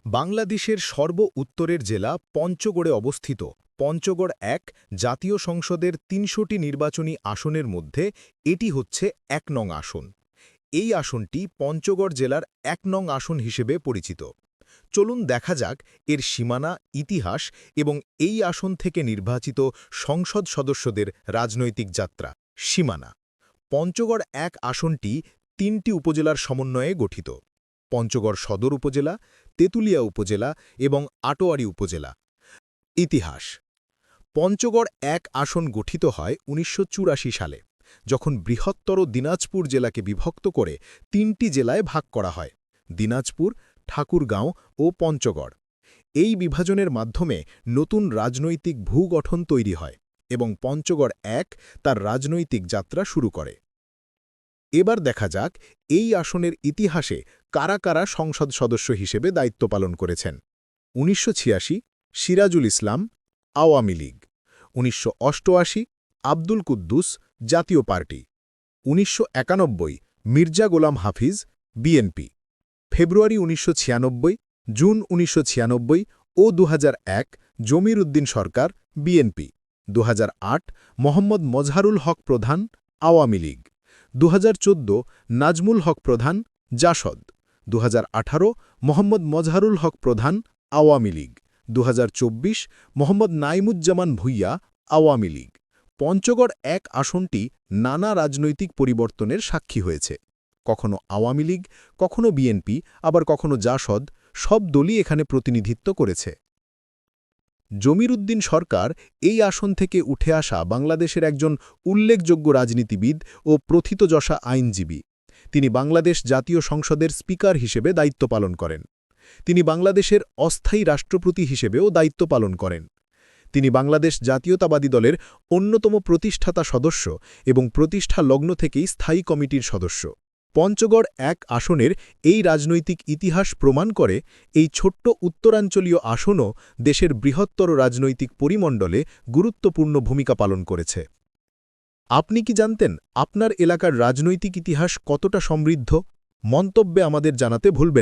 বাংলাদেশের সর্ব উত্তরের জেলা পঞ্চগড়ে অবস্থিত পঞ্চগড় ১ জাতীয় সংসদের ৩০০টি নির্বাচনী আসনের মধ্যে এটি হচ্ছে ১ নং আসন। এই আসনটি পঞ্চগড় জেলার ১ নং আসন হিসেবে পরিচিত। চলুন দেখা যাক এর সীমানা, ইতিহাস এবং এই আসন থেকে নির্বাচিত সংসদ সদস্যদের রাজনৈতিক যাত্রা। সীমানা: পঞ্চগড় ১ আসনটি ৩টি উপজেলার সমন্বয়ে গঠিত: পঞ্চগড় সদর উপজেলা, তেঁতুলিয়া উপজেলা এবং আটোয়ারী উপজেলা। ইতিহাস: পঞ্চগড় ১ আসন গঠিত হয় ১৯৮৪ সালে, যখন বৃহত্তর দিনাজপুর জেলাকে বিভক্ত করে ৩টি জেলায় ভাগ করা হয়: দিনাজপুর, ঠাকুরগাঁও ও পঞ্চগড়। এই বিভাজনের মাধ্যমে নতুন রাজনৈতিক ভূগঠন তৈরি হয় এবং পঞ্চগড় ১ তার রাজনৈতিক যাত্রা শুরু করে। এবার দেখা যাক এই আসনের ইতিহাসে কারা কারা সংসদ সদস্য হিসেবে দায়িত্ব পালন করেছেন। ১৯৮৬ সিরাজুল ইসলাম, আওয়ামী লীগ। ১৯৮৮ আব্দুল কুদ্দুস, জাতীয় পার্টি। ১৯৯১ মির্জা গোলাম হাফিজ, বিএনপি। ফেব্রুয়ারি ১৯৯৬, জুন ১৯৯৬ ও ২০০১ জমির উদ্দিন সরকার, বিএনপি। ২০০৮ মোহাম্মদ মজহারুল হক প্রধান, আওয়ামী লীগ। ২০১৪ নাজমুল হক প্রধান, জাসদ। ২০১৮ মোহাম্মদ মজহারুল হক প্রধান, আওয়ামী লীগ। ২০২৪ মোহাম্মদ নাইমুজ্জামান ভূঁইয়া, আওয়ামী লীগ। পঞ্চগড় ১ আসনটি নানা রাজনৈতিক পরিবর্তনের সাক্ষী হয়েছে। কখনো আওয়ামী লীগ, কখনো বিএনপি, আবার কখনো জাসদ, সব দলই এখানে প্রতিনিধিত্ব করেছে। জমির উদ্দিন সরকার এই আসন থেকে উঠে আসা বাংলাদেশের একজন উল্লেখযোগ্য রাজনীতিবিদ ও প্রথিতযশা আইনজীবী। তিনি বাংলাদেশ জাতীয় সংসদের স্পিকার হিসেবে দায়িত্ব পালন করেন। তিনি বাংলাদেশের অস্থায়ী রাষ্ট্রপতি হিসেবেও দায়িত্ব পালন করেন। তিনি বাংলাদেশ জাতীয়তাবাদী দলের অন্যতম প্রতিষ্ঠাতা সদস্য এবং প্রতিষ্ঠা লগ্ন থেকেই স্থায়ী কমিটির সদস্য। পঞ্চগড় ১ আসনের এই রাজনৈতিক ইতিহাস প্রমাণ করে এই ছোট্ট উত্তরাঞ্চলীয় আসনও দেশের বৃহত্তর রাজনৈতিক পরিমণ্ডলে গুরুত্বপূর্ণ ভূমিকা পালন করেছে। আপনি কি জানতেন আপনার এলাকার রাজনৈতিক ইতিহাস কতটা সমৃদ্ধ? মন্তব্যে আমাদের জানাতে ভুলবেন না।